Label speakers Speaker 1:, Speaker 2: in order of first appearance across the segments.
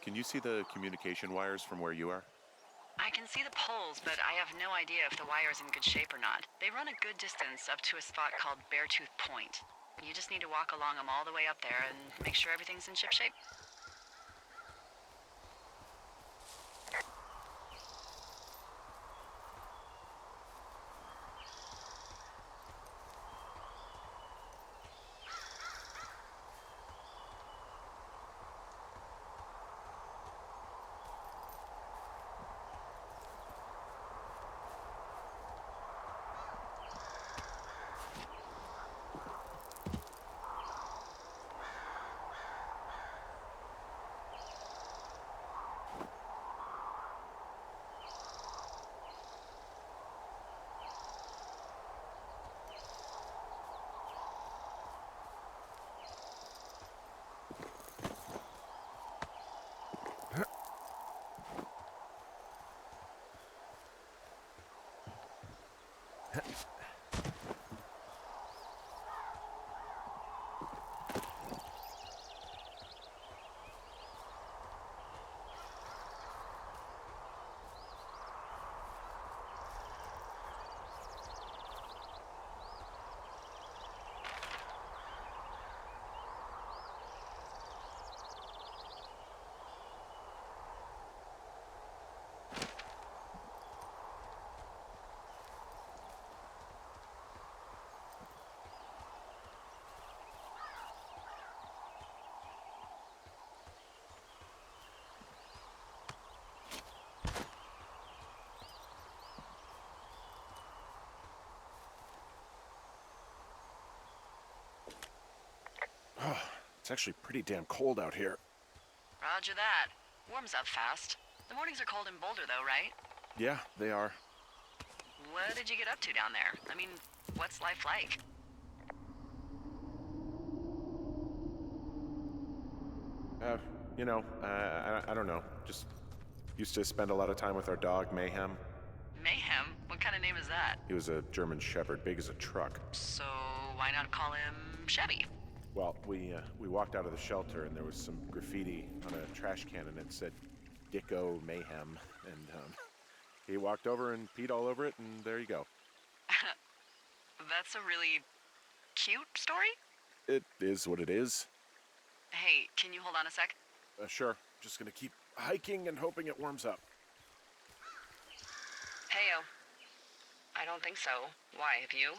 Speaker 1: can you see the communication wires from where you are?
Speaker 2: I can see the poles, but I have no idea if the wire's in good shape or not. They run a good distance up to a spot called Beartooth Point. You just need to walk along them all the way up there and make sure everything's in ship shape.
Speaker 1: It's actually pretty damn cold out here.
Speaker 2: Roger that. Warms up fast. The mornings are cold in Boulder, though, right?
Speaker 1: Yeah, they are.
Speaker 2: What did you get up to down there? I mean, what's life like?
Speaker 1: I don't know. Just used to spend a lot of time with our dog, Mayhem.
Speaker 2: Mayhem? What kind of name is that?
Speaker 1: He was a German Shepherd, big as a truck.
Speaker 2: So, why not call him Chevy?
Speaker 1: Well, we walked out of the shelter and there was some graffiti on a trash can and it said Dicko Mayhem. And he walked over and peed all over it and there you go.
Speaker 2: That's a really cute story?
Speaker 1: It is what it is.
Speaker 2: Hey, can you hold on a sec?
Speaker 1: Sure. Just gonna keep hiking and hoping it warms up.
Speaker 2: Heyo. I don't think so. Why, have you?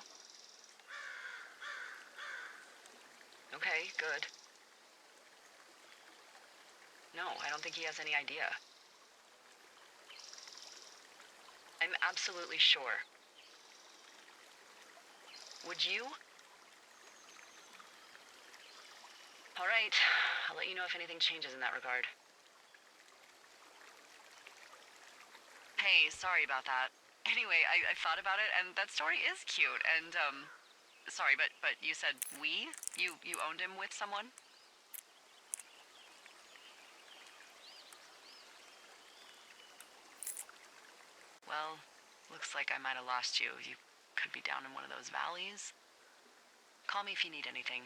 Speaker 2: Okay, good. No, I don't think he has any idea. I'm absolutely sure. Would you? All right, I'll let you know if anything changes in that regard. Hey, sorry about that. Anyway, I thought about it, and that story is cute, and, sorry, but you said we? You owned him with someone? Well, looks like I might have lost you. You could be down in one of those valleys. Call me if you need anything.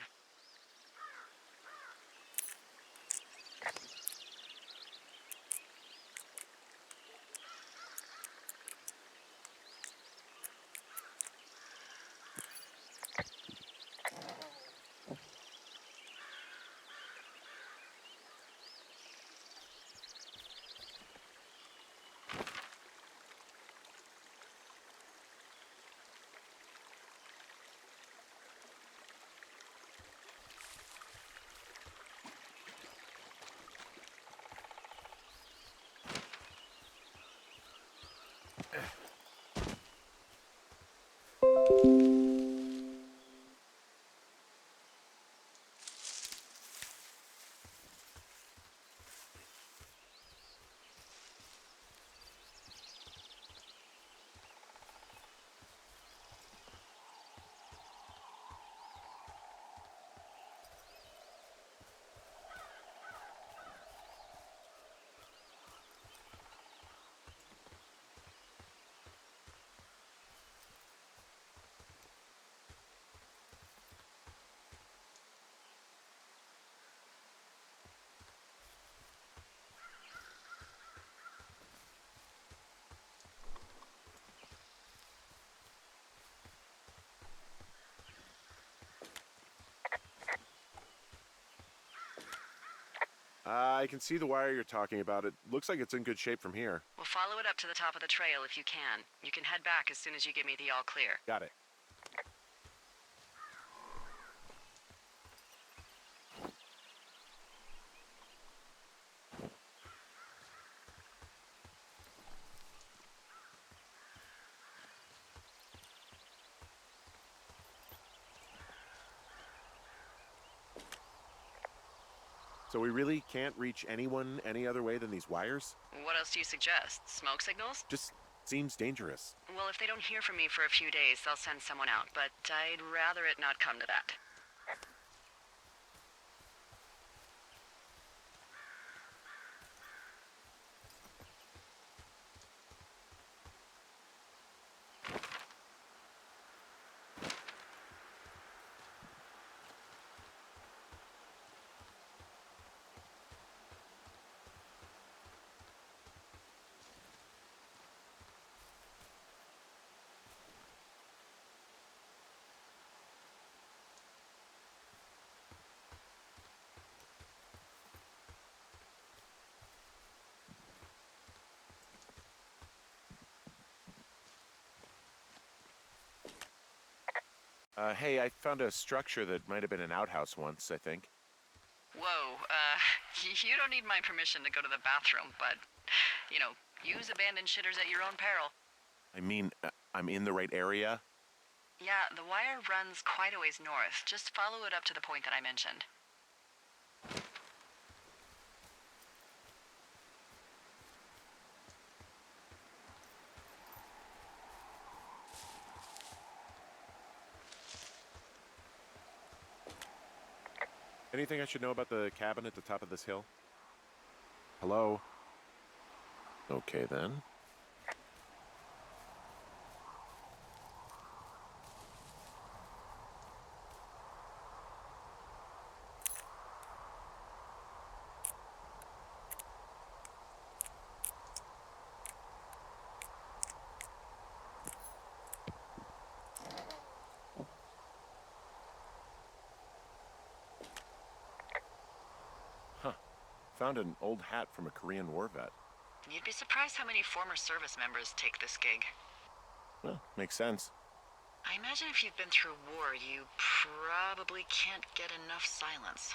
Speaker 1: I can see the wire you're talking about. It looks like it's in good shape from here.
Speaker 2: We'll follow it up to the top of the trail if you can. You can head back as soon as you give me the all clear.
Speaker 1: Got it. So we really can't reach anyone any other way than these wires?
Speaker 2: What else do you suggest? Smoke signals?
Speaker 1: Just seems dangerous.
Speaker 2: Well, if they don't hear from me for a few days, they'll send someone out, but I'd rather it not come to that.
Speaker 1: Hey, I found a structure that might have been an outhouse once, I think.
Speaker 2: Whoa, you don't need my permission to go to the bathroom, but, use abandoned shitters at your own peril.
Speaker 1: I mean, I'm in the right area?
Speaker 2: Yeah, the wire runs quite a ways north. Just follow it up to the point that I mentioned.
Speaker 1: Anything I should know about the cabin at the top of this hill? Hello? Okay, then. Huh. Found an old hat from a Korean War vet.
Speaker 2: You'd be surprised how many former service members take this gig.
Speaker 1: Well, makes sense.
Speaker 2: I imagine if you've been through war, you probably can't get enough silence.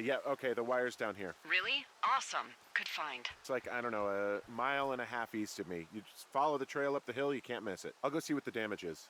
Speaker 1: Yeah, okay, the wire's down here.
Speaker 2: Really? Awesome. Good find.
Speaker 1: It's like, I don't know, a mile and a half east of me. You just follow the trail up the hill, you can't miss it. I'll go see what the damage is.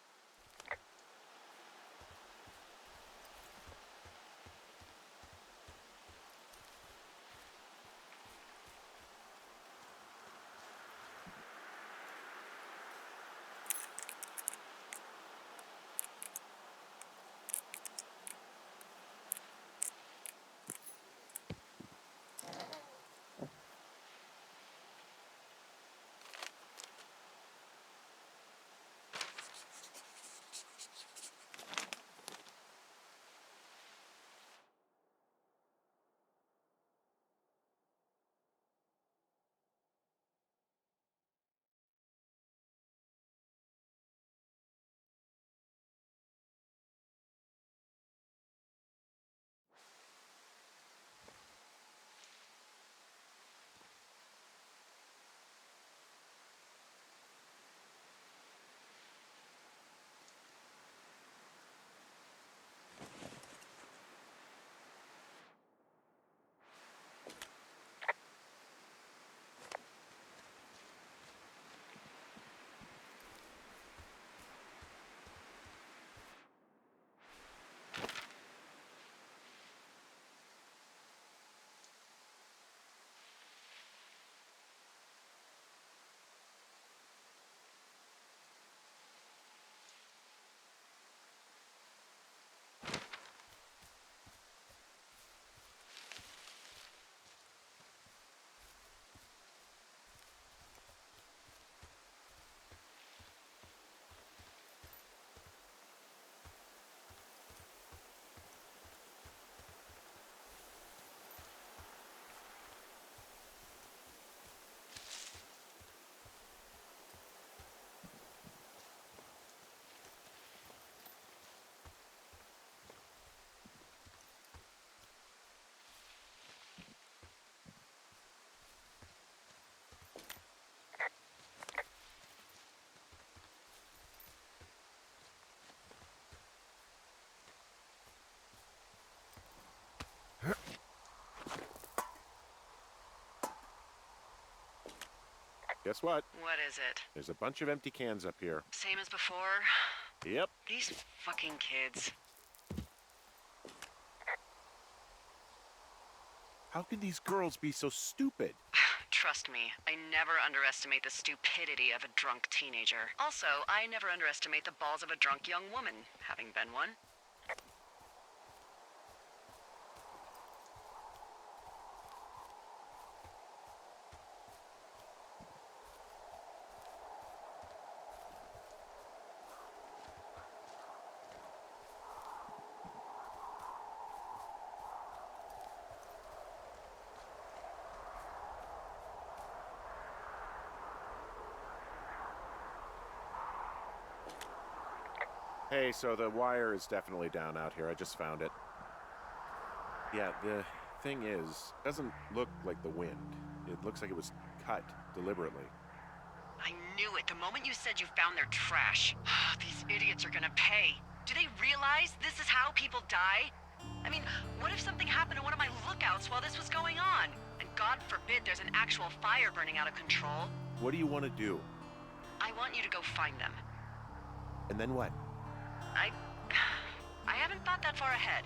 Speaker 1: Guess what?
Speaker 2: What is it?
Speaker 1: There's a bunch of empty cans up here.
Speaker 2: Same as before?
Speaker 1: Yep.
Speaker 2: These fucking kids.
Speaker 1: How can these girls be so stupid?
Speaker 2: Trust me, I never underestimate the stupidity of a drunk teenager. Also, I never underestimate the balls of a drunk young woman, having been one.
Speaker 1: Hey, so the wire is definitely down out here. I just found it. Yeah, the thing is, it doesn't look like the wind. It looks like it was cut deliberately.
Speaker 2: I knew it the moment you said you found their trash. These idiots are gonna pay. Do they realize this is how people die? I mean, what if something happened to one of my lookouts while this was going on? And God forbid there's an actual fire burning out of control.
Speaker 1: What do you want to do?
Speaker 2: I want you to go find them.
Speaker 1: And then what?
Speaker 2: I haven't thought that far ahead.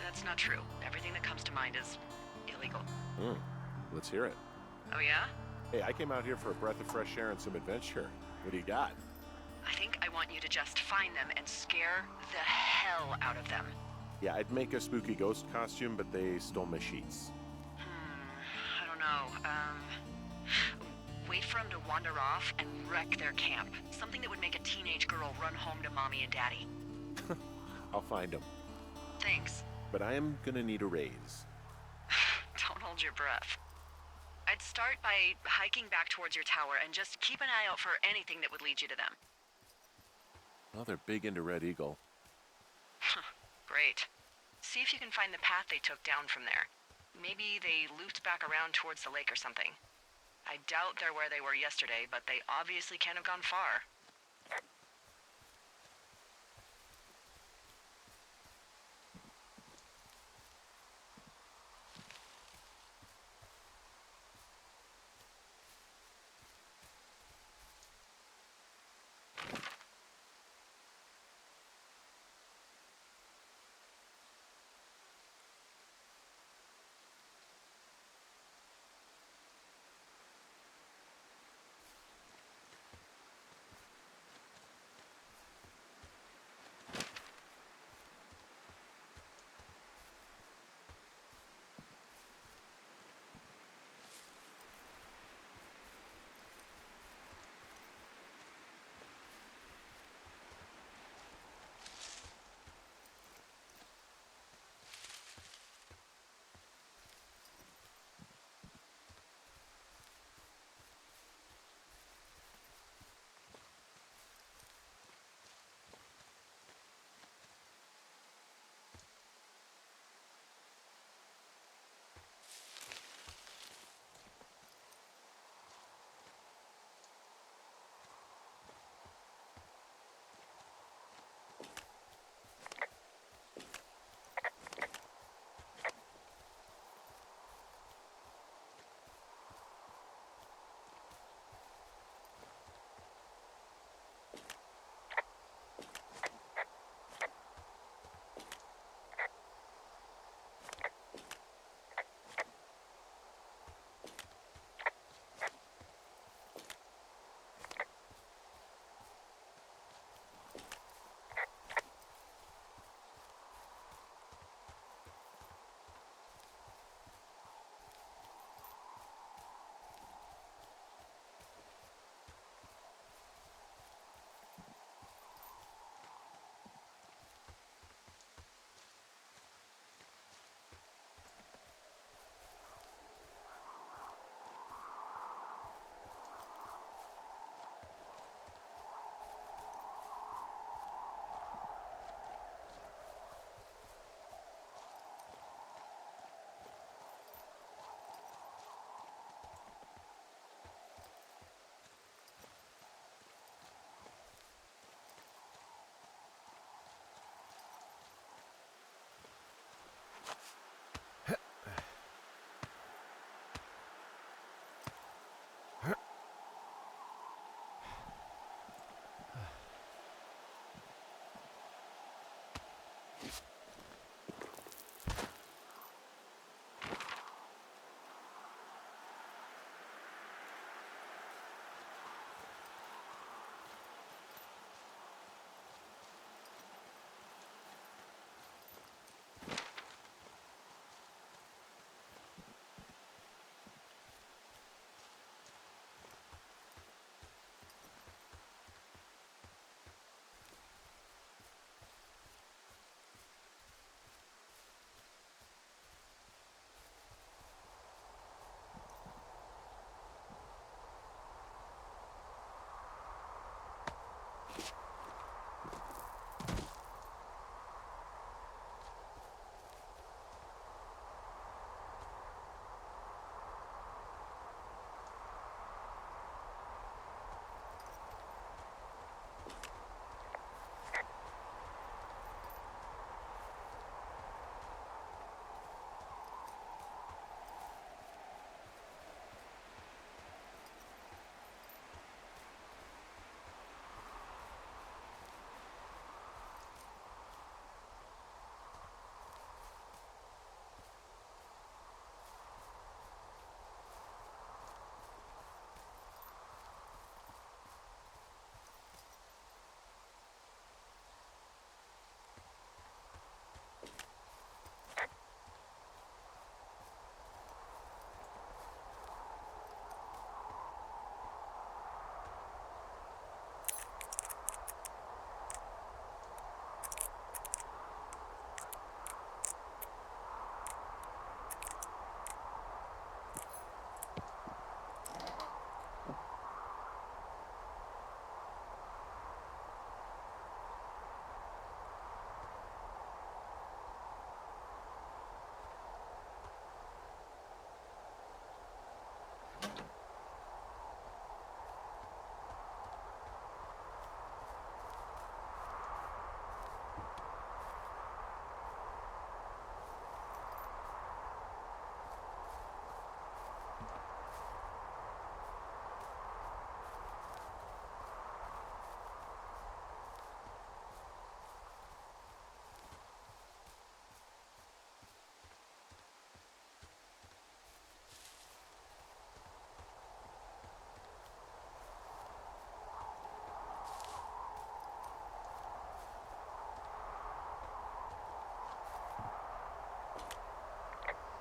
Speaker 2: That's not true. Everything that comes to mind is illegal.
Speaker 1: Let's hear it.
Speaker 2: Oh yeah?
Speaker 1: Hey, I came out here for a breath of fresh air and some adventure. What do you got?
Speaker 2: I think I want you to just find them and scare the hell out of them.
Speaker 1: Yeah, I'd make a spooky ghost costume, but they stole my sheets.
Speaker 2: I don't know. Wait for them to wander off and wreck their camp. Something that would make a teenage girl run home to mommy and daddy.
Speaker 1: I'll find them.
Speaker 2: Thanks.
Speaker 1: But I am gonna need a raise.
Speaker 2: Don't hold your breath. I'd start by hiking back towards your tower and just keep an eye out for anything that would lead you to them.
Speaker 1: Well, they're big into Red Eagle.
Speaker 2: Great. See if you can find the path they took down from there. Maybe they looped back around towards the lake or something. I doubt they're where they were yesterday, but they obviously can't have gone far.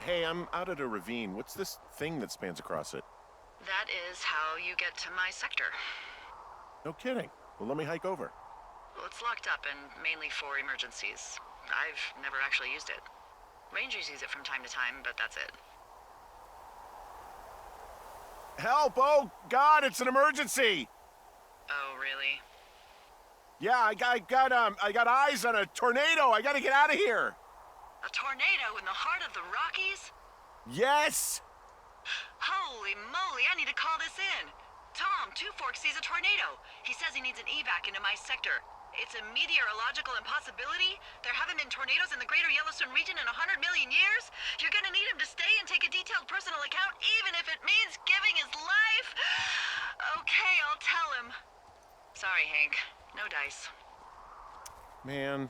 Speaker 1: Hey, I'm out at a ravine. What's this thing that spans across it?
Speaker 2: That is how you get to my sector.
Speaker 1: No kidding. Well, let me hike over.
Speaker 2: Well, it's locked up and mainly for emergencies. I've never actually used it. Rangers use it from time to time, but that's it.
Speaker 1: Help! Oh, God, it's an emergency!
Speaker 2: Oh, really?
Speaker 1: Yeah, I got eyes on a tornado. I gotta get out of here.
Speaker 2: A tornado in the heart of the Rockies?
Speaker 1: Yes!
Speaker 2: Holy moly, I need to call this in. Tom, Two Forks sees a tornado. He says he needs an evac into my sector. It's a meteorological impossibility. There haven't been tornadoes in the greater Yellowstone region in 100 million years. You're gonna need him to stay and take a detailed personal account, even if it means giving his life. Okay, I'll tell him. Sorry, Hank. No dice.
Speaker 1: Man.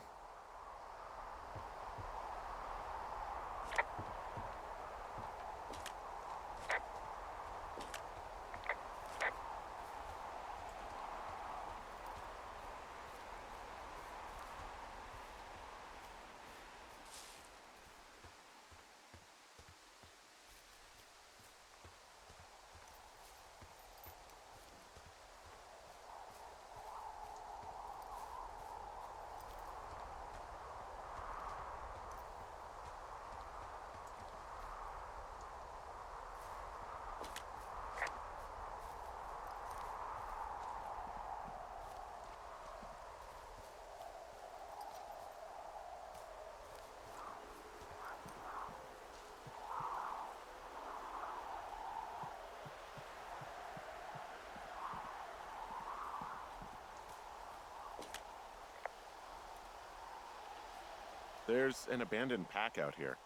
Speaker 1: There's an abandoned pack out here.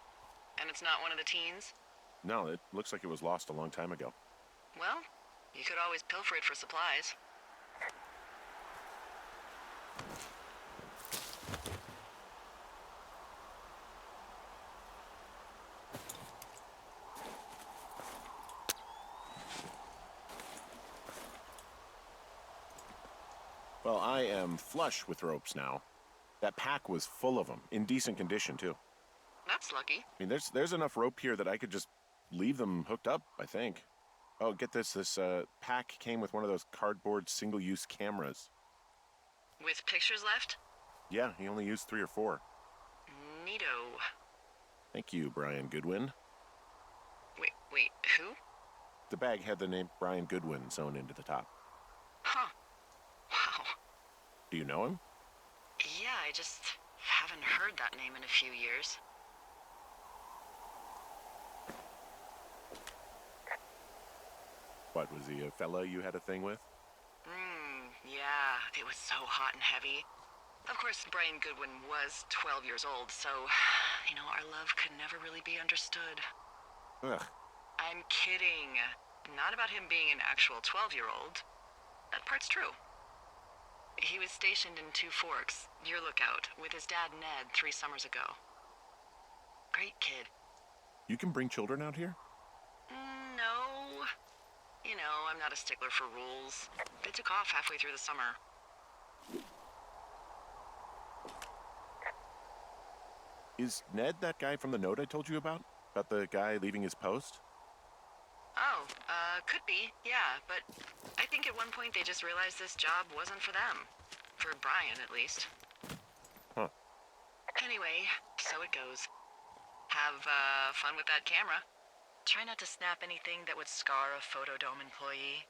Speaker 2: And it's not one of the teens?
Speaker 1: No, it looks like it was lost a long time ago.
Speaker 2: Well, you could always pilfer it for supplies.
Speaker 1: Well, I am flush with ropes now. That pack was full of them, in decent condition, too.
Speaker 2: That's lucky.
Speaker 1: I mean, there's enough rope here that I could just leave them hooked up, I think. Oh, get this. This pack came with one of those cardboard single-use cameras.
Speaker 2: With pictures left?
Speaker 1: Yeah, he only used 3 or 4.
Speaker 2: Neato.
Speaker 1: Thank you, Brian Goodwin.
Speaker 2: Wait, who?
Speaker 1: The bag had the name Brian Goodwin sewn into the top.
Speaker 2: Huh. Wow.
Speaker 1: Do you know him?
Speaker 2: Yeah, I just haven't heard that name in a few years.
Speaker 1: What, was he a fella you had a thing with?
Speaker 2: Yeah, it was so hot and heavy. Of course, Brian Goodwin was 12 years old, so, our love could never really be understood.
Speaker 1: Ugh.
Speaker 2: I'm kidding. Not about him being an actual 12-year-old. That part's true. He was stationed in Two Forks, your lookout, with his dad Ned 3 summers ago. Great kid.
Speaker 1: You can bring children out here?
Speaker 2: No. I'm not a stickler for rules. They took off halfway through the summer.
Speaker 1: Is Ned that guy from the note I told you about? About the guy leaving his post?
Speaker 2: Oh, could be, yeah, but I think at one point they just realized this job wasn't for them. For Brian, at least.
Speaker 1: Huh.
Speaker 2: Anyway, so it goes. Have, fun with that camera. Try not to snap anything that would scar a Photodome employee.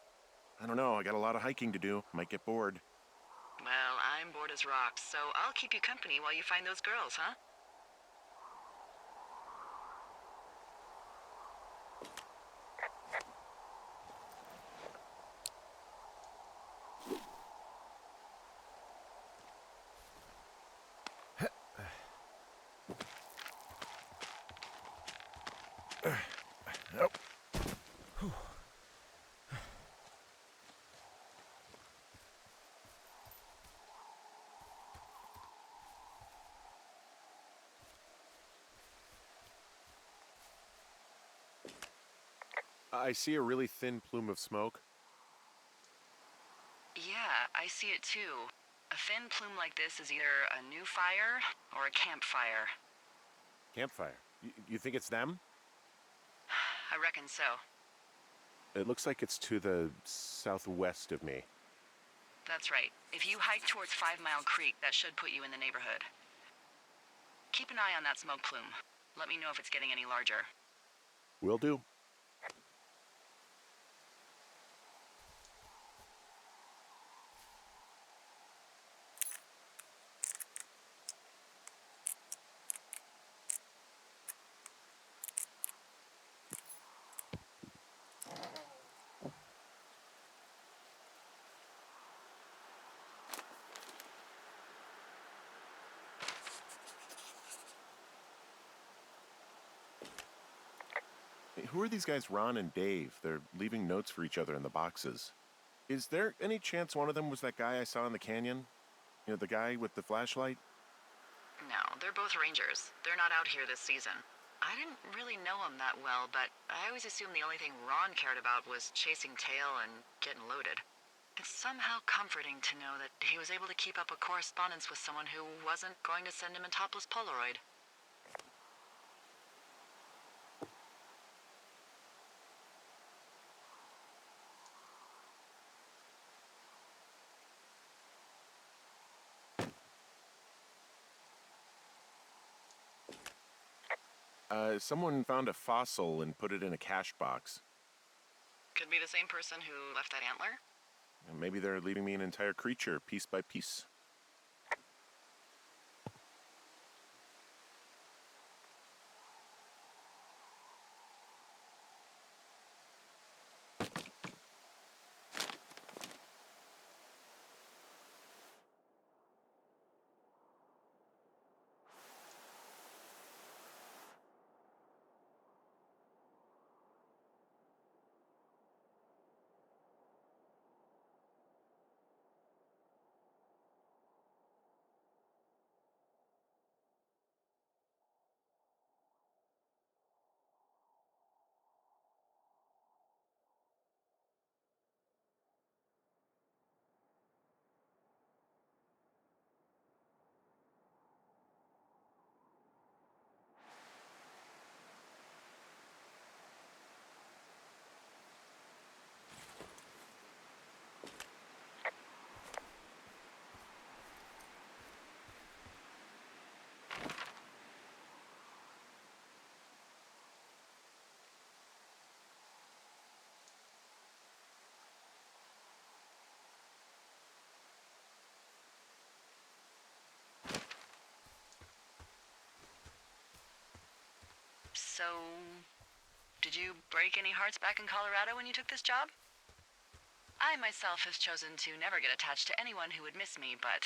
Speaker 1: I don't know, I got a lot of hiking to do. Might get bored.
Speaker 2: Well, I'm bored as rocks, so I'll keep you company while you find those girls, huh?
Speaker 1: Nope. I see a really thin plume of smoke.
Speaker 2: Yeah, I see it too. A thin plume like this is either a new fire or a campfire.
Speaker 1: Campfire. You think it's them?
Speaker 2: I reckon so.
Speaker 1: It looks like it's to the southwest of me.
Speaker 2: That's right. If you hike towards 5 Mile Creek, that should put you in the neighborhood. Keep an eye on that smoke plume. Let me know if it's getting any larger.
Speaker 1: Will do. Hey, who are these guys, Ron and Dave? They're leaving notes for each other in the boxes. Is there any chance one of them was that guy I saw in the canyon? You know, the guy with the flashlight?
Speaker 2: No, they're both rangers. They're not out here this season. I didn't really know him that well, but I always assumed the only thing Ron cared about was chasing tail and getting loaded. It's somehow comforting to know that he was able to keep up a correspondence with someone who wasn't going to send him a topless Polaroid.
Speaker 1: Someone found a fossil and put it in a cash box.
Speaker 2: Could be the same person who left that antler?
Speaker 1: Maybe they're leaving me an entire creature, piece by piece.
Speaker 2: So, did you break any hearts back in Colorado when you took this job? I myself have chosen to never get attached to anyone who would miss me, but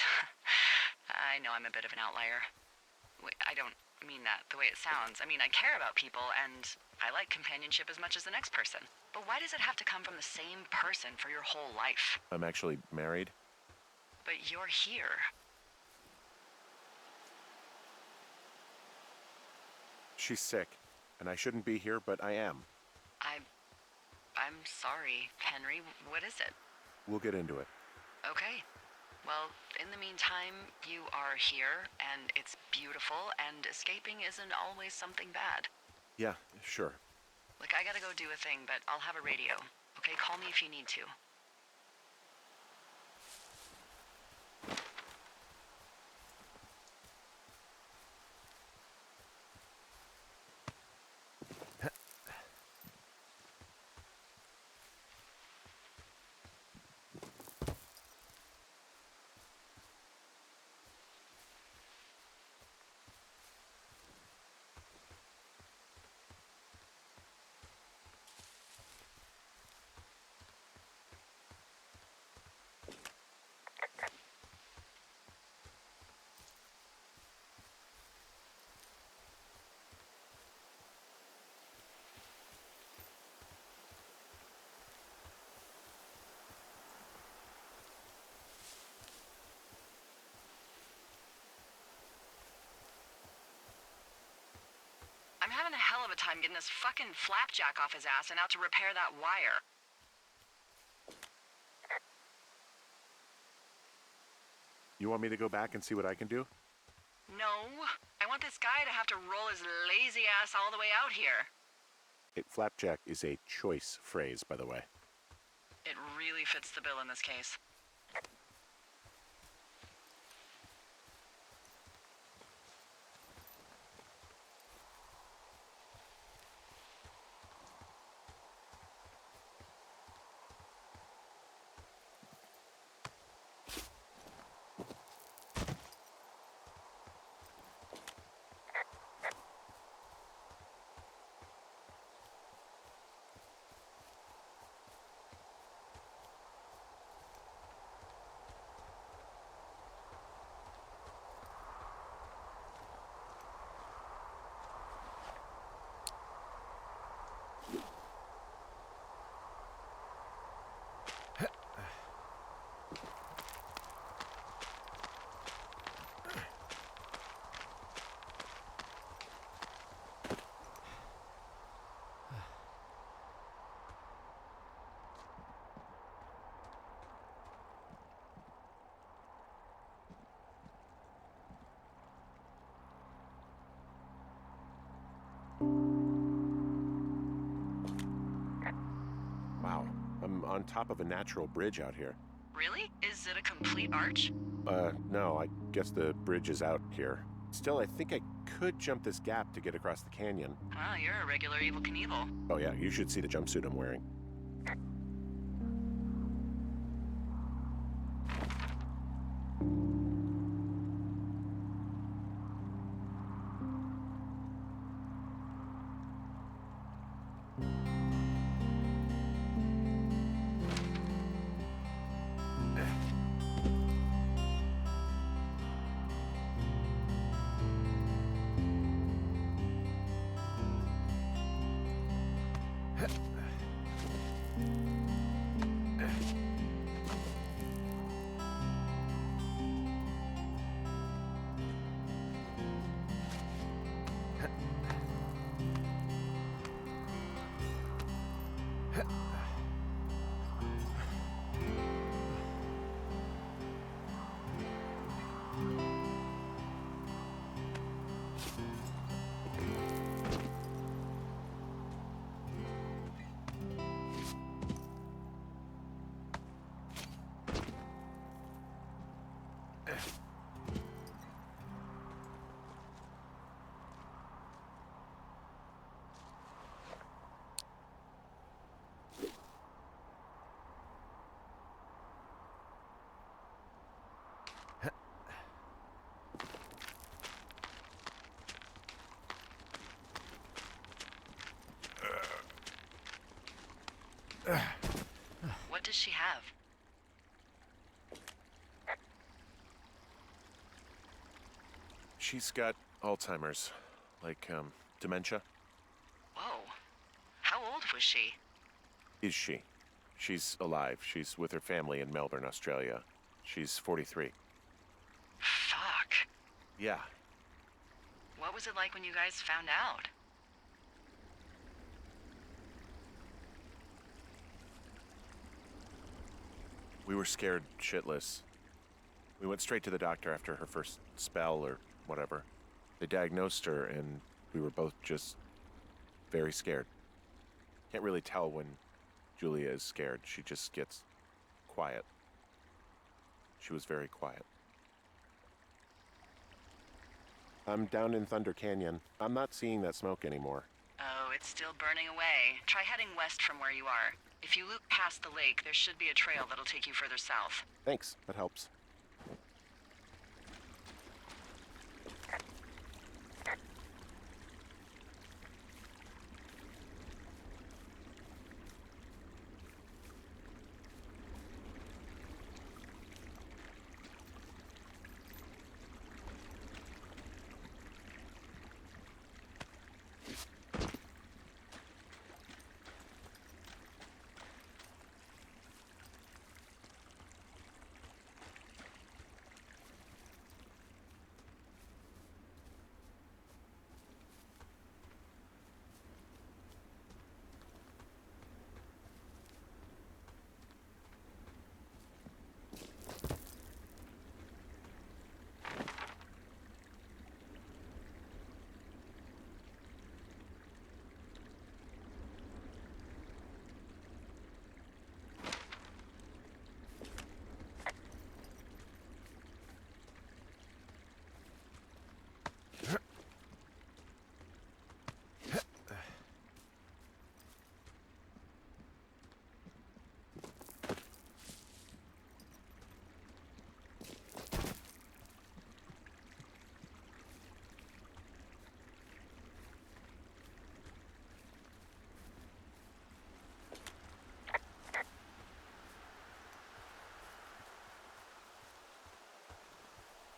Speaker 2: I know I'm a bit of an outlier. I don't mean that the way it sounds. I mean, I care about people, and I like companionship as much as the next person. But why does it have to come from the same person for your whole life?
Speaker 1: I'm actually married.
Speaker 2: But you're here.
Speaker 1: She's sick, and I shouldn't be here, but I am.
Speaker 2: I'm sorry, Henry. What is it?
Speaker 1: We'll get into it.
Speaker 2: Okay. Well, in the meantime, you are here, and it's beautiful, and escaping isn't always something bad.
Speaker 1: Yeah, sure.
Speaker 2: Look, I gotta go do a thing, but I'll have a radio. Okay, call me if you need to. I'm having a hell of a time getting this fucking flapjack off his ass and out to repair that wire.
Speaker 1: You want me to go back and see what I can do?
Speaker 2: No, I want this guy to have to roll his lazy ass all the way out here.
Speaker 1: Flapjack is a choice phrase, by the way.
Speaker 2: It really fits the bill in this case.
Speaker 1: Wow, I'm on top of a natural bridge out here.
Speaker 2: Really? Is it a complete arch?
Speaker 1: No, I guess the bridge is out here. Still, I think I could jump this gap to get across the canyon.
Speaker 2: Oh, you're a regular Evel Knievel.
Speaker 1: Oh yeah, you should see the jumpsuit I'm wearing.
Speaker 2: What does she have?
Speaker 1: She's got Alzheimer's, like, dementia.
Speaker 2: Whoa. How old was she?
Speaker 1: Is she? She's alive. She's with her family in Melbourne, Australia. She's 43.
Speaker 2: Fuck.
Speaker 1: Yeah.
Speaker 2: What was it like when you guys found out?
Speaker 1: We were scared shitless. We went straight to the doctor after her first spell or whatever. They diagnosed her, and we were both just very scared. Can't really tell when Julia is scared. She just gets quiet. She was very quiet. I'm down in Thunder Canyon. I'm not seeing that smoke anymore.
Speaker 2: Oh, it's still burning away. Try heading west from where you are. If you loop past the lake, there should be a trail that'll take you further south.
Speaker 1: Thanks, that helps.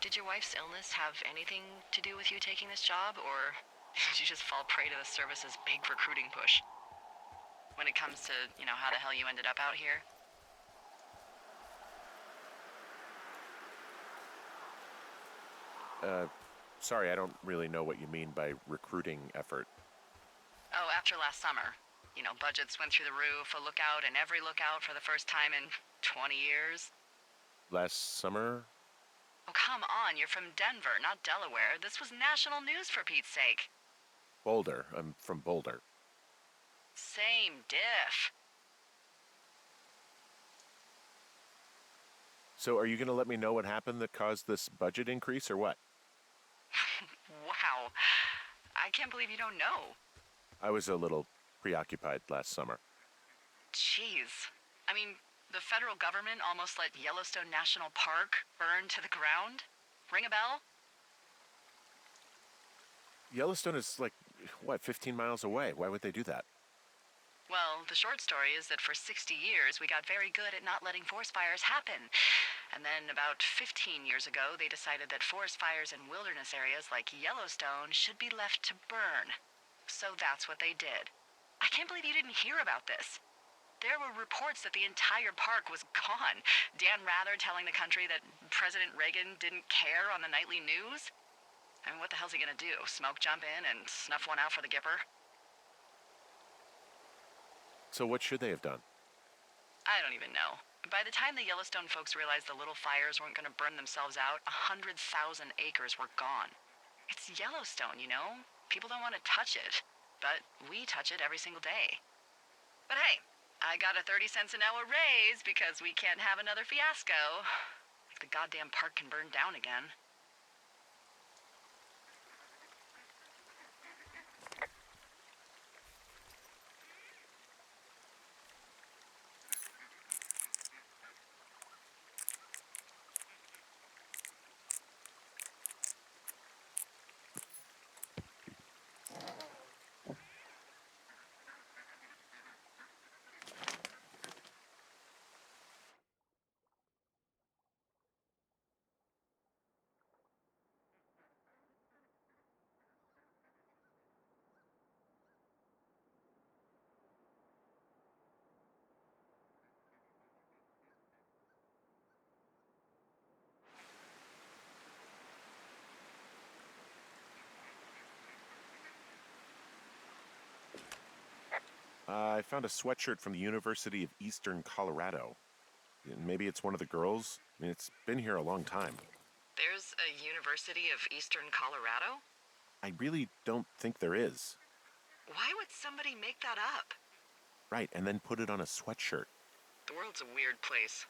Speaker 2: Did your wife's illness have anything to do with you taking this job, or did you just fall prey to the service's big recruiting push? When it comes to, how the hell you ended up out here?
Speaker 1: Sorry, I don't really know what you mean by recruiting effort.
Speaker 2: Oh, after last summer. Budgets went through the roof, a lookout in every lookout for the first time in 20 years.
Speaker 1: Last summer?
Speaker 2: Oh, come on, you're from Denver, not Delaware. This was national news for Pete's sake.
Speaker 1: Boulder. I'm from Boulder.
Speaker 2: Same diff.
Speaker 1: So are you going to let me know what happened that caused this budget increase or what?
Speaker 2: Wow. I can't believe you don't know.
Speaker 1: I was a little preoccupied last summer.
Speaker 2: Jeez. I mean, the federal government almost let Yellowstone National Park burn to the ground? Ring a bell?
Speaker 1: Yellowstone is like, 15 miles away. Why would they do that?
Speaker 2: Well, the short story is that for 60 years, we got very good at not letting forest fires happen. And then about 15 years ago, they decided that forest fires in wilderness areas like Yellowstone should be left to burn. So that's what they did. I can't believe you didn't hear about this. There were reports that the entire park was gone. Dan Rather telling the country that President Reagan didn't care on the nightly news. I mean, what the hell's he gonna do? Smoke jump in and snuff one out for the Gipper?
Speaker 1: So what should they have done?
Speaker 2: I don't even know. By the time the Yellowstone folks realized the little fires weren't gonna burn themselves out, 100,000 acres were gone. It's Yellowstone, People don't want to touch it. But we touch it every single day. But hey, I got a 30 cents an hour raise because we can't have another fiasco. Like the goddamn park can burn down again.
Speaker 1: I found a sweatshirt from the University of Eastern Colorado. Maybe it's one of the girls? I mean, it's been here a long time.
Speaker 2: There's a University of Eastern Colorado?
Speaker 1: I really don't think there is.
Speaker 2: Why would somebody make that up?
Speaker 1: Right, and then put it on a sweatshirt.
Speaker 2: The world's a weird place.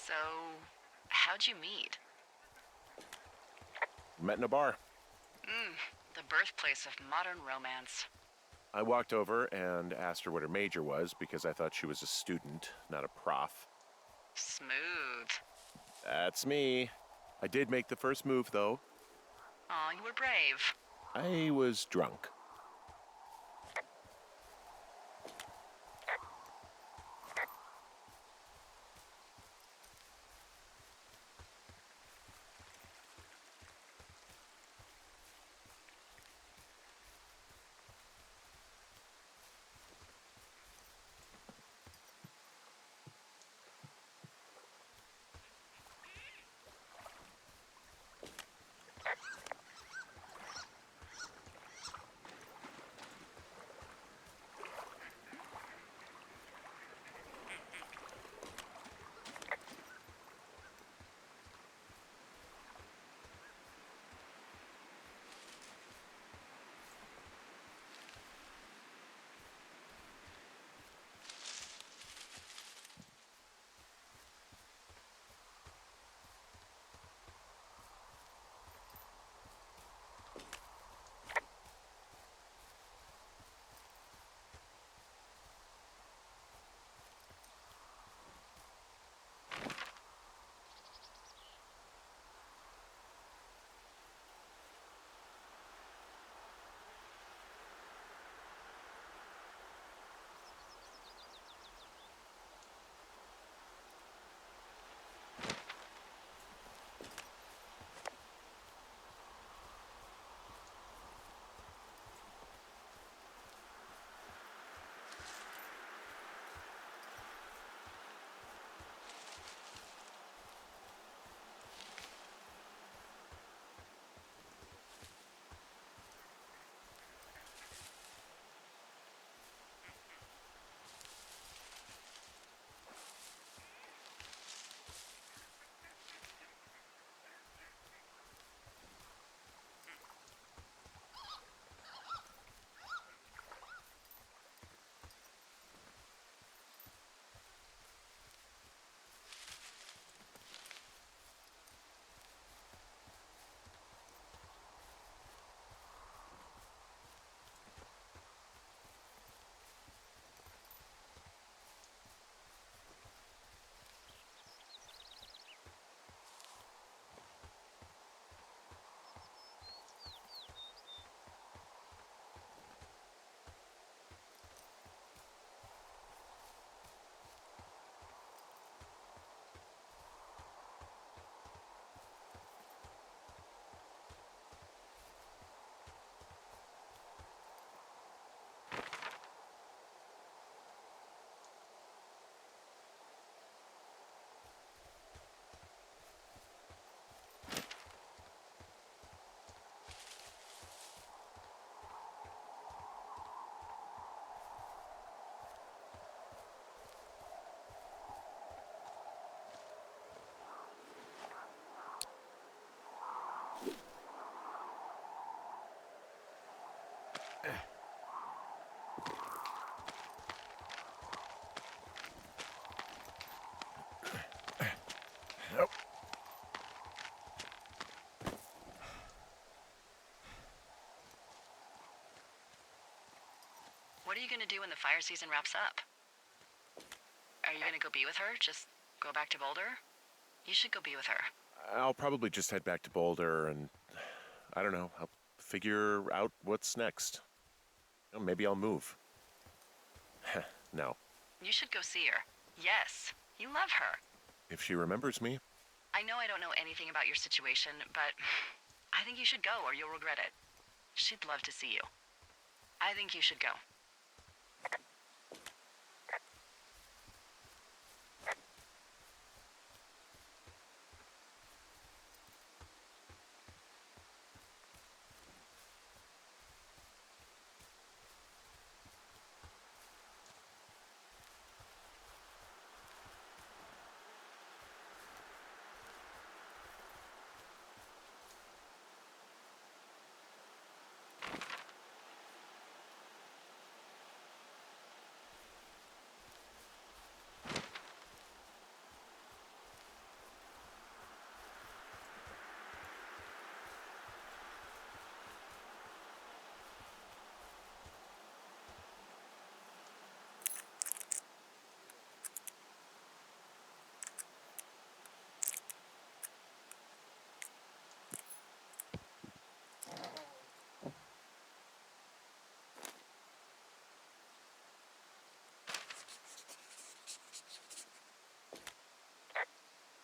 Speaker 2: So, how'd you meet?
Speaker 1: Met in a bar.
Speaker 2: The birthplace of modern romance.
Speaker 1: I walked over and asked her what her major was because I thought she was a student, not a prof.
Speaker 2: Smooth.
Speaker 1: That's me. I did make the first move, though.
Speaker 2: Aw, you were brave.
Speaker 1: I was drunk.
Speaker 2: What are you gonna do when the fire season wraps up? Are you gonna go be with her? Just go back to Boulder? You should go be with her.
Speaker 1: I'll probably just head back to Boulder and, I don't know, I'll figure out what's next. Maybe I'll move. No.
Speaker 2: You should go see her. Yes, you love her.
Speaker 1: If she remembers me.
Speaker 2: I know I don't know anything about your situation, but I think you should go or you'll regret it. She'd love to see you. I think you should go.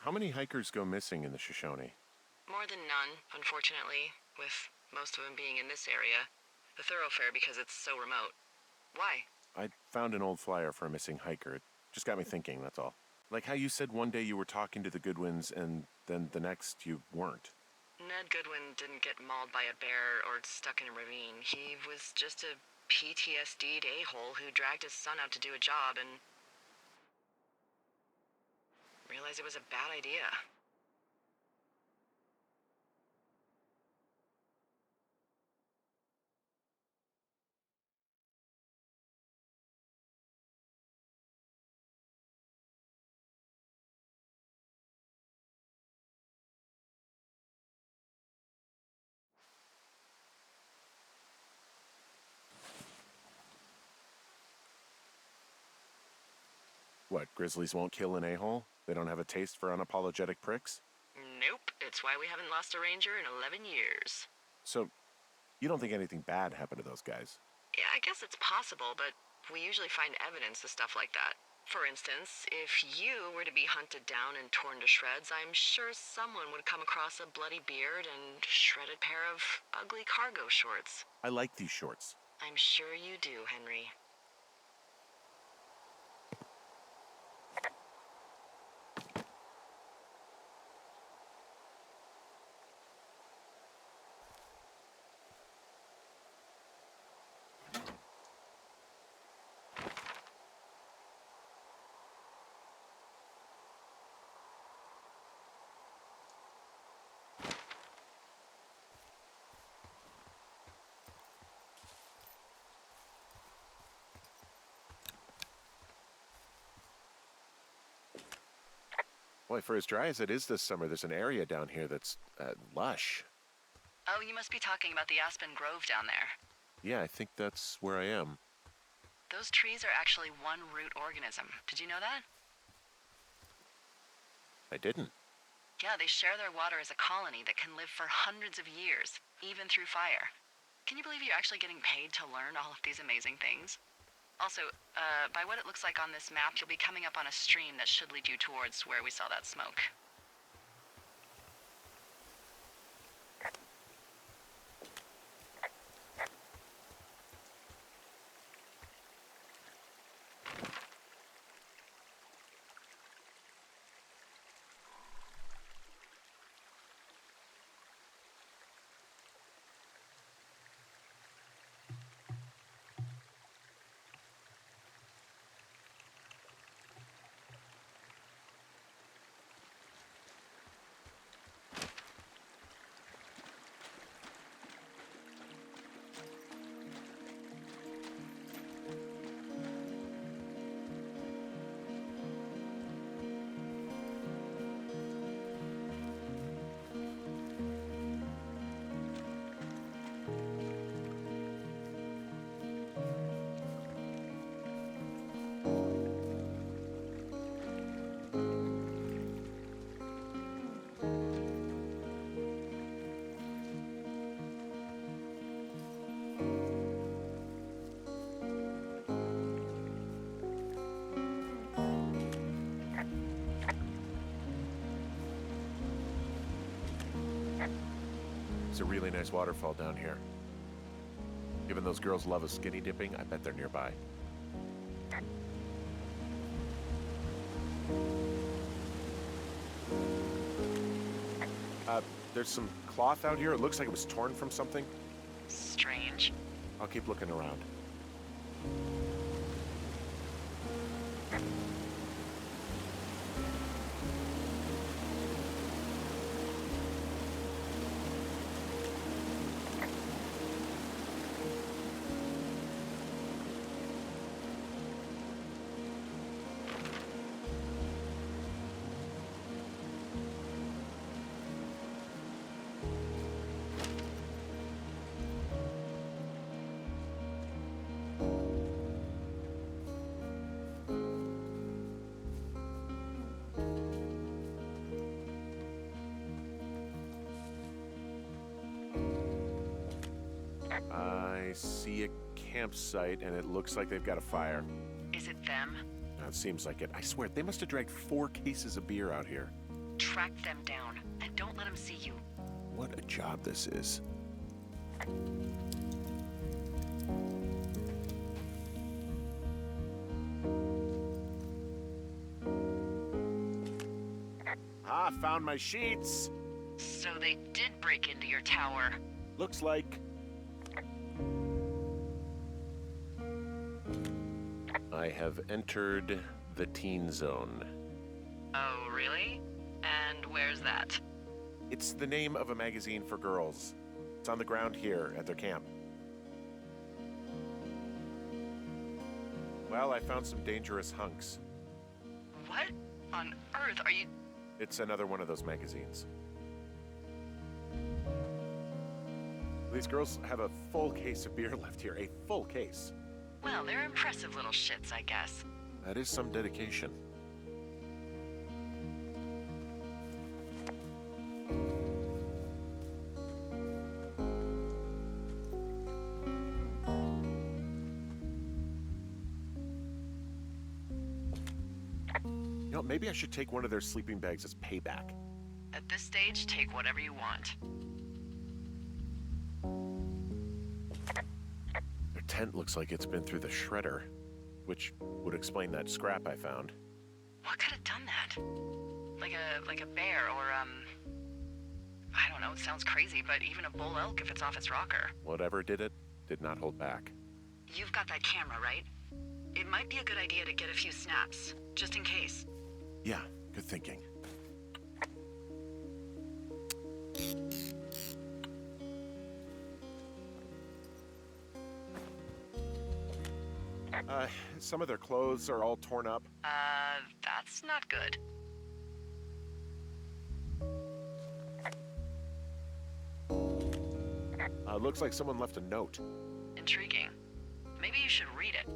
Speaker 1: How many hikers go missing in the Shoshone?
Speaker 2: More than none, unfortunately, with most of them being in this area. The thoroughfare because it's so remote. Why?
Speaker 1: I found an old flyer for a missing hiker. It just got me thinking, that's all. Like how you said one day you were talking to the Goodwins and then the next you weren't.
Speaker 2: Ned Goodwin didn't get mauled by a bear or stuck in a ravine. He was just a PTSD'd a-hole who dragged his son out to do a job and realized it was a bad idea.
Speaker 1: What, grizzlies won't kill an a-hole? They don't have a taste for unapologetic pricks?
Speaker 2: Nope, it's why we haven't lost a ranger in 11 years.
Speaker 1: So, you don't think anything bad happened to those guys?
Speaker 2: Yeah, I guess it's possible, but we usually find evidence of stuff like that. For instance, if you were to be hunted down and torn to shreds, I'm sure someone would come across a bloody beard and shredded pair of ugly cargo shorts.
Speaker 1: I like these shorts.
Speaker 2: I'm sure you do, Henry.
Speaker 1: Boy, for as dry as it is this summer, there's an area down here that's lush.
Speaker 2: Oh, you must be talking about the Aspen Grove down there.
Speaker 1: Yeah, I think that's where I am.
Speaker 2: Those trees are actually one root organism. Did you know that?
Speaker 1: I didn't.
Speaker 2: Yeah, they share their water as a colony that can live for hundreds of years, even through fire. Can you believe you're actually getting paid to learn all of these amazing things? Also, by what it looks like on this map, you'll be coming up on a stream that should lead you towards where we saw that smoke.
Speaker 1: It's a really nice waterfall down here. Given those girls love a skinny dipping, I bet they're nearby. There's some cloth out here. It looks like it was torn from something.
Speaker 2: Strange.
Speaker 1: I'll keep looking around. I see a campsite, and it looks like they've got a fire.
Speaker 2: Is it them?
Speaker 1: It seems like it. I swear, they must have dragged 4 cases of beer out here.
Speaker 2: Track them down, and don't let them see you.
Speaker 1: What a job this is. Ah, found my sheets.
Speaker 2: So they did break into your tower.
Speaker 1: Looks like... I have entered the teen zone.
Speaker 2: Oh, really? And where's that?
Speaker 1: It's the name of a magazine for girls. It's on the ground here at their camp. Well, I found some dangerous hunks.
Speaker 2: What on earth are you...
Speaker 1: It's another one of those magazines. These girls have a full case of beer left here. A full case.
Speaker 2: Well, they're impressive little shits, I guess.
Speaker 1: That is some dedication. You know, maybe I should take one of their sleeping bags as payback.
Speaker 2: At this stage, take whatever you want.
Speaker 1: Their tent looks like it's been through the shredder, which would explain that scrap I found.
Speaker 2: What could have done that? Like a bear or, I don't know, it sounds crazy, but even a bull elk if it's off its rocker.
Speaker 1: Whatever did it, did not hold back.
Speaker 2: You've got that camera, right? It might be a good idea to get a few snaps, just in case.
Speaker 1: Yeah, good thinking. Some of their clothes are all torn up.
Speaker 2: That's not good.
Speaker 1: Looks like someone left a note.
Speaker 2: Intriguing. Maybe you should read it.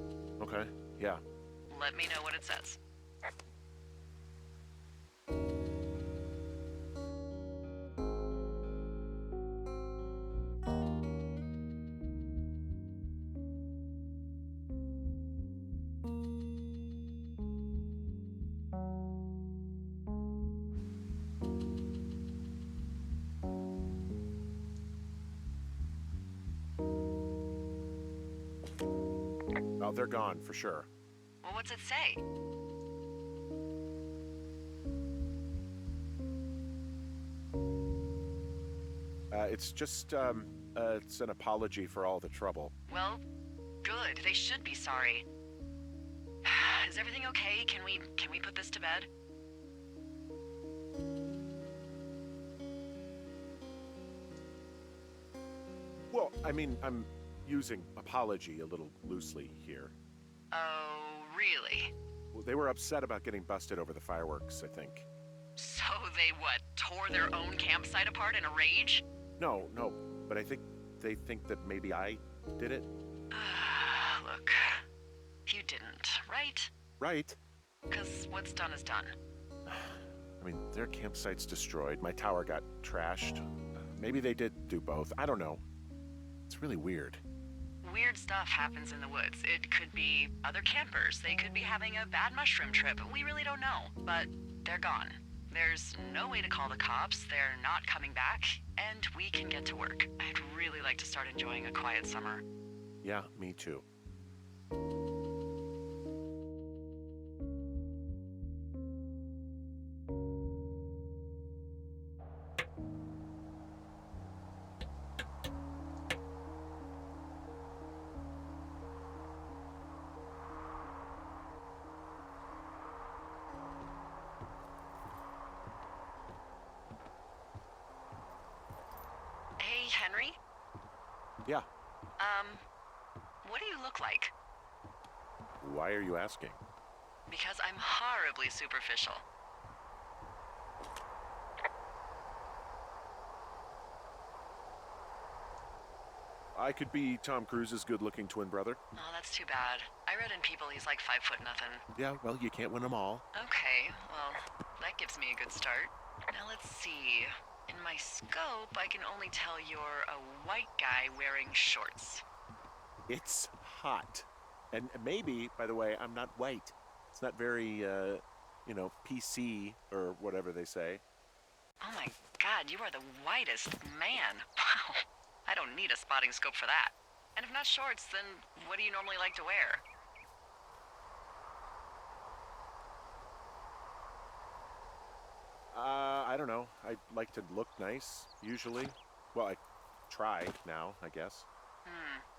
Speaker 1: Okay, yeah.
Speaker 2: Let me know what it says.
Speaker 1: Oh, they're gone, for sure.
Speaker 2: Well, what's it say?
Speaker 1: It's just, it's an apology for all the trouble.
Speaker 2: Well, good. They should be sorry. Is everything okay? Can we put this to bed?
Speaker 1: Well, I mean, I'm using apology a little loosely here.
Speaker 2: Oh, really?
Speaker 1: Well, they were upset about getting busted over the fireworks, I think.
Speaker 2: So they, what, tore their own campsite apart in a rage?
Speaker 1: No, but I think they think that maybe I did it.
Speaker 2: Look, you didn't, right?
Speaker 1: Right.
Speaker 2: Because what's done is done.
Speaker 1: I mean, their campsite's destroyed. My tower got trashed. Maybe they did do both. I don't know. It's really weird.
Speaker 2: Weird stuff happens in the woods. It could be other campers. They could be having a bad mushroom trip. We really don't know. But they're gone. There's no way to call the cops, they're not coming back, and we can get to work. I'd really like to start enjoying a quiet summer.
Speaker 1: Yeah, me too.
Speaker 2: Hey, Henry?
Speaker 1: Yeah.
Speaker 2: What do you look like?
Speaker 1: Why are you asking?
Speaker 2: Because I'm horribly superficial.
Speaker 1: I could be Tom Cruise's good-looking twin brother.
Speaker 2: Oh, that's too bad. I read in People he's like 5 foot nothing.
Speaker 1: Yeah, well, you can't win them all.
Speaker 2: Okay, well, that gives me a good start. Now let's see. In my scope, I can only tell you're a white guy wearing shorts.
Speaker 1: It's hot. And maybe, by the way, I'm not white. It's not very, PC or whatever they say.
Speaker 2: Oh my god, you are the whitest man. Wow. I don't need a spotting scope for that. And if not shorts, then what do you normally like to wear?
Speaker 1: I don't know. I like to look nice, usually. Well, I try now, I guess.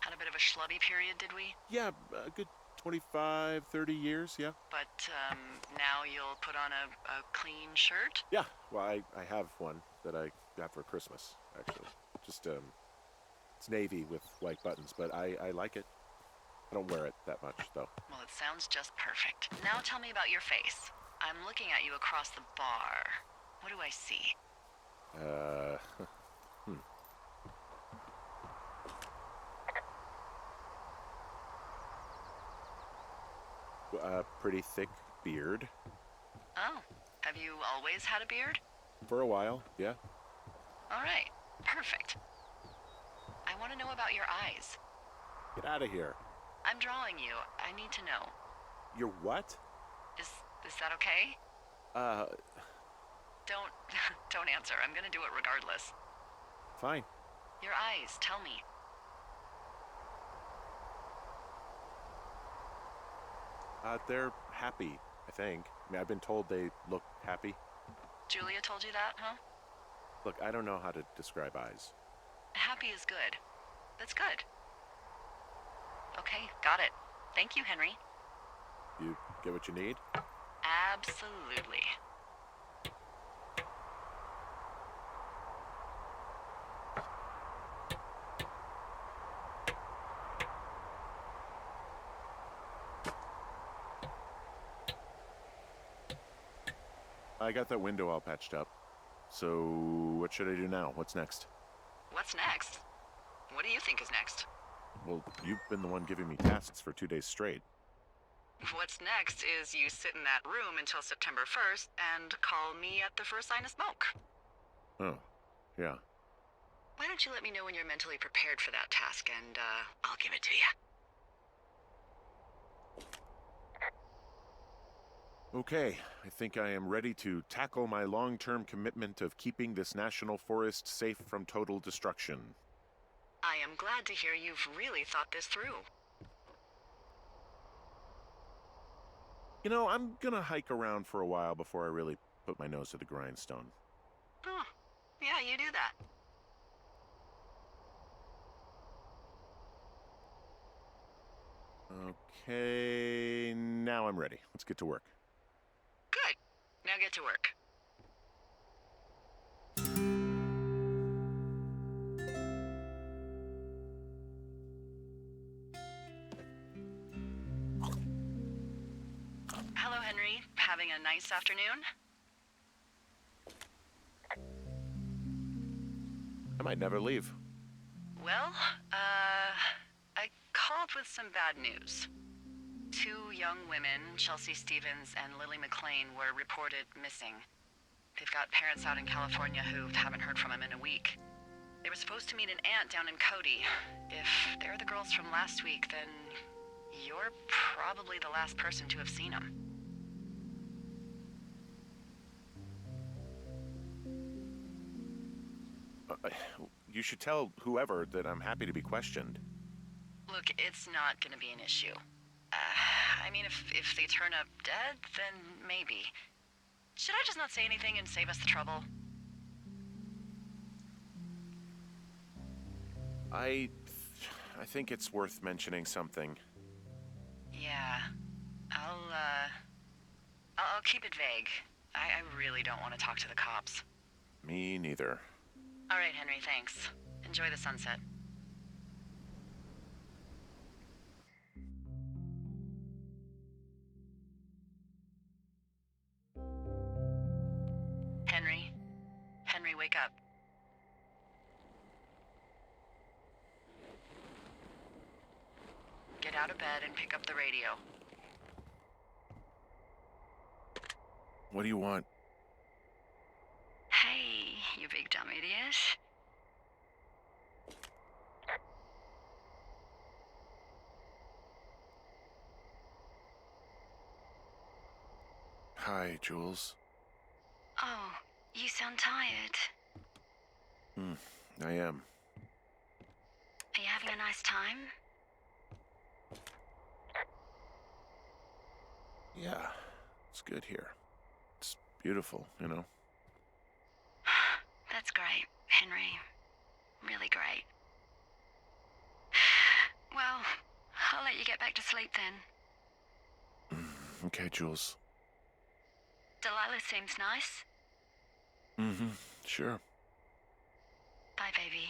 Speaker 2: Had a bit of a schlubby period, did we?
Speaker 1: Yeah, a good 25, 30 years, yeah.
Speaker 2: But, now you'll put on a clean shirt?
Speaker 1: Yeah, well, I have one that I got for Christmas, actually. Just, it's navy with white buttons, but I like it. I don't wear it that much, though.
Speaker 2: Well, it sounds just perfect. Now tell me about your face. I'm looking at you across the bar. What do I see?
Speaker 1: A pretty thick beard.
Speaker 2: Oh, have you always had a beard?
Speaker 1: For a while, yeah.
Speaker 2: All right, perfect. I want to know about your eyes.
Speaker 1: Get out of here.
Speaker 2: I'm drawing you. I need to know.
Speaker 1: You're what?
Speaker 2: Is that okay? Don't don't answer. I'm gonna do it regardless.
Speaker 1: Fine.
Speaker 2: Your eyes, tell me.
Speaker 1: They're happy, I think. I mean, I've been told they look happy.
Speaker 2: Julia told you that, huh?
Speaker 1: Look, I don't know how to describe eyes.
Speaker 2: Happy is good. That's good. Okay, got it. Thank you, Henry.
Speaker 1: You get what you need?
Speaker 2: Absolutely.
Speaker 1: I got that window all patched up. So, what should I do now? What's next?
Speaker 2: What's next? What do you think is next?
Speaker 1: Well, you've been the one giving me tasks for 2 days straight.
Speaker 2: What's next is you sit in that room until September 1st and call me at the first sign of smoke.
Speaker 1: Oh, yeah.
Speaker 2: Why don't you let me know when you're mentally prepared for that task and, I'll give it to you.
Speaker 1: Okay, I think I am ready to tackle my long-term commitment of keeping this national forest safe from total destruction.
Speaker 2: I am glad to hear you've really thought this through.
Speaker 1: You know, I'm gonna hike around for a while before I really put my nose to the grindstone.
Speaker 2: Oh, yeah, you do that.
Speaker 1: Okay, now I'm ready. Let's get to work.
Speaker 2: Good. Now get to work. Hello, Henry. Having a nice afternoon?
Speaker 1: I might never leave.
Speaker 2: Well, I called with some bad news. 2 young women, Chelsea Stevens and Lily McLean, were reported missing. They've got parents out in California who haven't heard from them in a week. They were supposed to meet an aunt down in Cody. If they're the girls from last week, then you're probably the last person to have seen them.
Speaker 1: Uh, you should tell whoever that I'm happy to be questioned.
Speaker 2: Look, it's not gonna be an issue. I mean, if they turn up dead, then maybe. Should I just not say anything and save us the trouble?
Speaker 1: I think it's worth mentioning something.
Speaker 2: Yeah. I'll keep it vague. I really don't want to talk to the cops.
Speaker 1: Me neither.
Speaker 2: All right, Henry, thanks. Enjoy the sunset. Henry? Henry, wake up. Get out of bed and pick up the radio.
Speaker 1: What do you want?
Speaker 2: Hey, you big dumb idiot.
Speaker 1: Hi, Jules.
Speaker 2: Oh, you sound tired.
Speaker 1: I am.
Speaker 2: Are you having a nice time?
Speaker 1: Yeah, it's good here. It's beautiful, you know?
Speaker 2: That's great, Henry. Really great. Well, I'll let you get back to sleep then.
Speaker 1: Okay, Jules.
Speaker 2: Delilah seems nice.
Speaker 1: Sure.
Speaker 2: Bye, baby.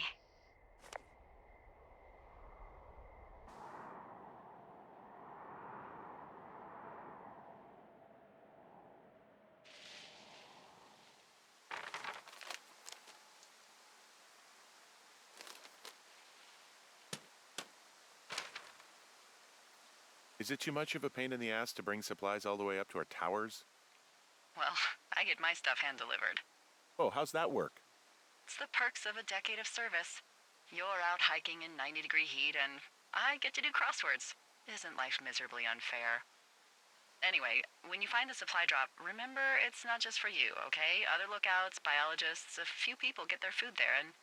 Speaker 1: Is it too much of a pain in the ass to bring supplies all the way up to our towers?
Speaker 2: Well, I get my stuff hand-delivered.
Speaker 1: Oh, how's that work?
Speaker 2: It's the perks of a decade of service. You're out hiking in 90-degree heat, and I get to do crosswords. Isn't life miserably unfair? Anyway, when you find the supply drop, remember it's not just for you, okay? Other lookouts, biologists, a few people get their food there, and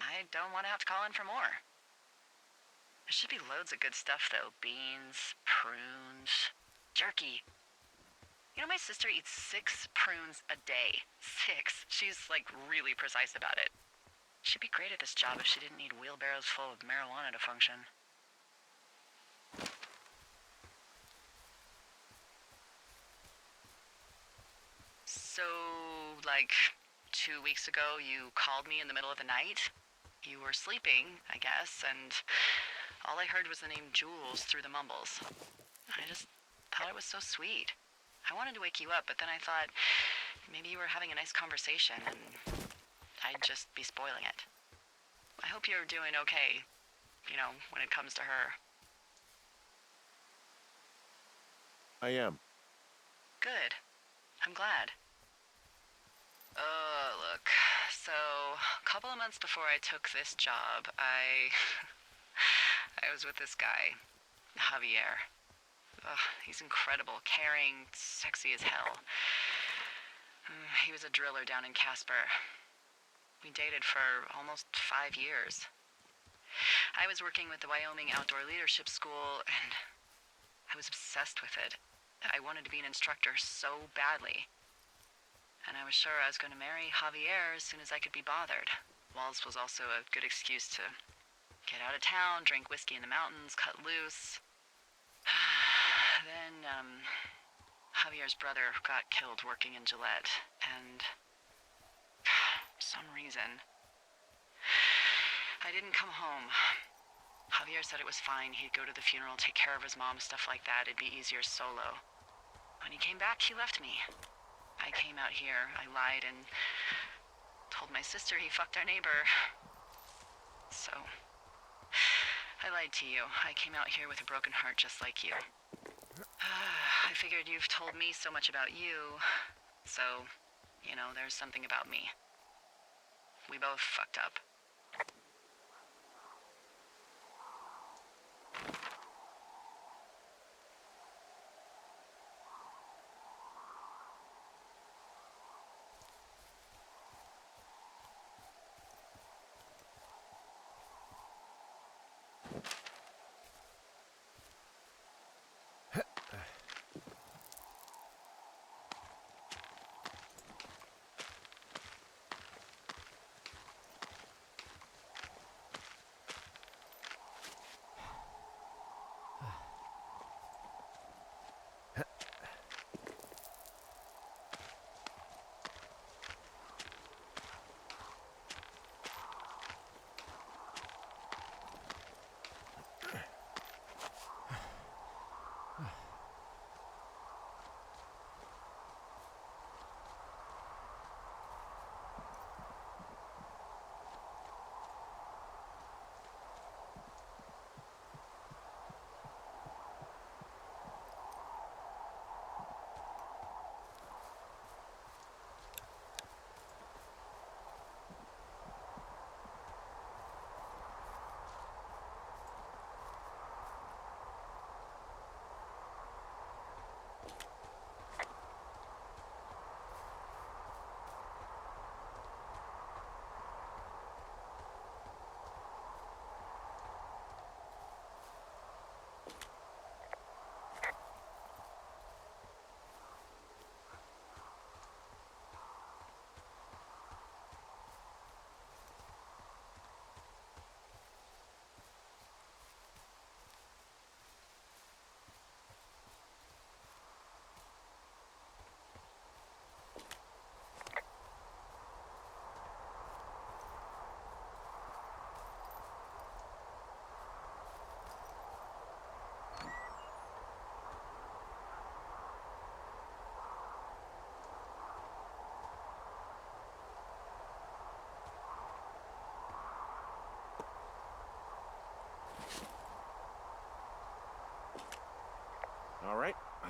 Speaker 2: I don't want to have to call in for more. There should be loads of good stuff, though. Beans, prunes, jerky. You know, my sister eats 6 prunes a day. 6. She's, like, really precise about it. She'd be great at this job if she didn't need wheelbarrows full of marijuana to function. So, like, 2 weeks ago, you called me in the middle of the night? You were sleeping, I guess, and all I heard was the name Jules through the mumbles. I just thought it was so sweet. I wanted to wake you up, but then I thought maybe you were having a nice conversation and I'd just be spoiling it. I hope you're doing okay, you know, when it comes to her.
Speaker 1: I am.
Speaker 2: Good. I'm glad. Look. So, a couple of months before I took this job, I was with this guy, Javier. He's incredible, caring, sexy as hell. He was a driller down in Casper. We dated for almost 5 years. I was working with the Wyoming Outdoor Leadership School, and I was obsessed with it. I wanted to be an instructor so badly. And I was sure I was going to marry Javier as soon as I could be bothered. Walls was also a good excuse to get out of town, drink whiskey in the mountains, cut loose. Then, Javier's brother got killed working in Gillette, and for some reason, I didn't come home. Javier said it was fine. He'd go to the funeral, take care of his mom, stuff like that. It'd be easier solo. When he came back, he left me. I came out here, I lied, and told my sister he fucked our neighbor. So, I lied to you. I came out here with a broken heart just like you. I figured you've told me so much about you, so, you know, there's something about me. We both fucked up.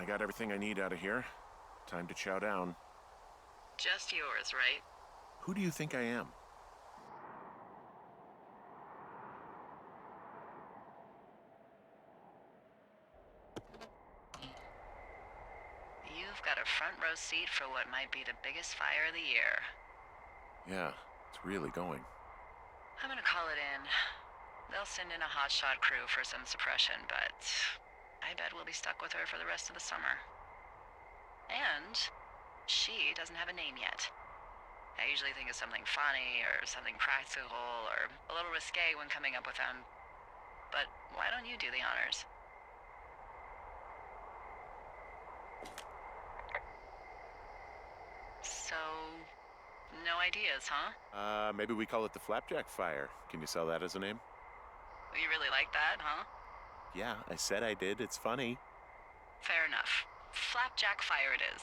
Speaker 1: got everything I need out of here. Time to chow down.
Speaker 2: Just yours, right?
Speaker 1: Who do you think I am?
Speaker 2: You've got a front row seat for what might be the biggest fire of the year.
Speaker 1: Yeah, it's really going.
Speaker 2: I'm gonna call it in. They'll send in a hotshot crew for some suppression, but I bet we'll be stuck with her for the rest of the summer. And she doesn't have a name yet. I usually think of something funny or something practical or a little risque when coming up with them. But why don't you do the honors? So, no ideas, huh?
Speaker 1: Maybe we call it the Flapjack Fire. Can you sell that as a name?
Speaker 2: You really like that, huh?
Speaker 1: Yeah, I said I did. It's funny.
Speaker 2: Fair enough. Flapjack Fire it is.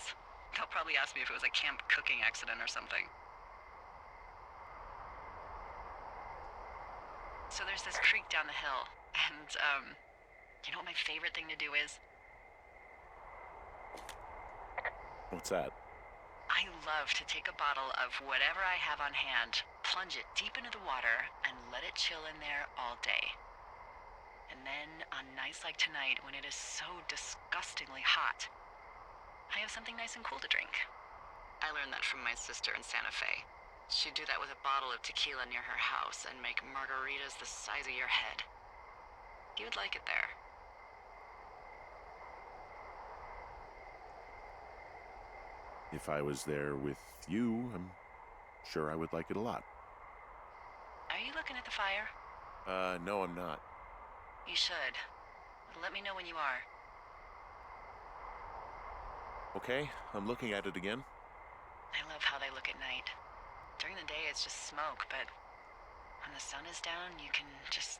Speaker 2: They'll probably ask me if it was a camp cooking accident or something. So there's this creek down the hill, and, you know what my favorite thing to do is?
Speaker 1: What's that?
Speaker 2: I love to take a bottle of whatever I have on hand, plunge it deep into the water, and let it chill in there all day. And then, on nights like tonight, when it is so disgustingly hot, I have something nice and cool to drink. I learned that from my sister in Santa Fe. She'd do that with a bottle of tequila near her house and make margaritas the size of your head. You'd like it there.
Speaker 1: If I was there with you, I'm sure I would like it a lot.
Speaker 2: Are you looking at the fire?
Speaker 1: No, I'm not.
Speaker 2: You should. Let me know when you are.
Speaker 1: Okay, I'm looking at it again.
Speaker 2: I love how they look at night. During the day, it's just smoke, but when the sun is down, you can just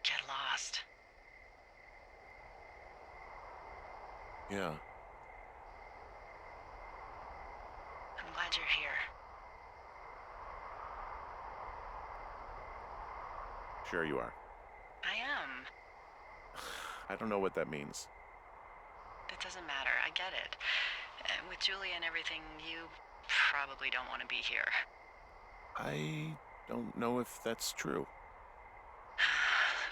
Speaker 2: get lost.
Speaker 1: Yeah.
Speaker 2: I'm glad you're here.
Speaker 1: Sure you are.
Speaker 2: I am.
Speaker 1: I don't know what that means.
Speaker 2: It doesn't matter. I get it. With Julie and everything, you probably don't want to be here.
Speaker 1: I don't know if that's true.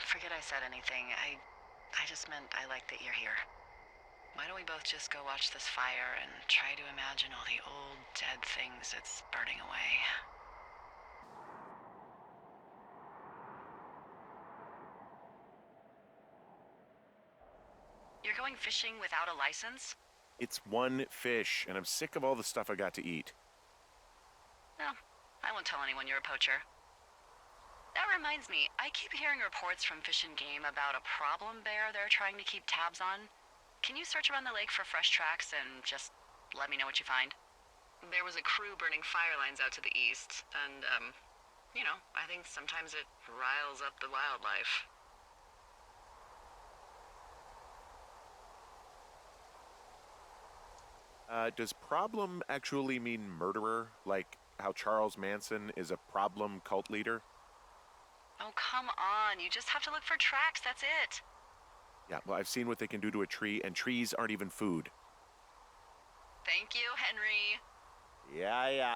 Speaker 2: Forget I said anything. I just meant I like that you're here. Why don't we both just go watch this fire and try to imagine all the old, dead things it's burning away? You're going fishing without a license?
Speaker 1: It's one fish, and I'm sick of all the stuff I got to eat.
Speaker 2: No, I won't tell anyone you're a poacher. That reminds me, I keep hearing reports from Fish and Game about a problem bear they're trying to keep tabs on. Can you search around the lake for fresh tracks and just let me know what you find? There was a crew burning fire lines out to the east, and, I think sometimes it riles up the wildlife.
Speaker 1: Does problem actually mean murderer? Like how Charles Manson is a problem cult leader?
Speaker 2: Oh, come on. You just have to look for tracks, that's it.
Speaker 1: Yeah, well, I've seen what they can do to a tree, and trees aren't even food.
Speaker 2: Thank you, Henry.
Speaker 1: Yeah.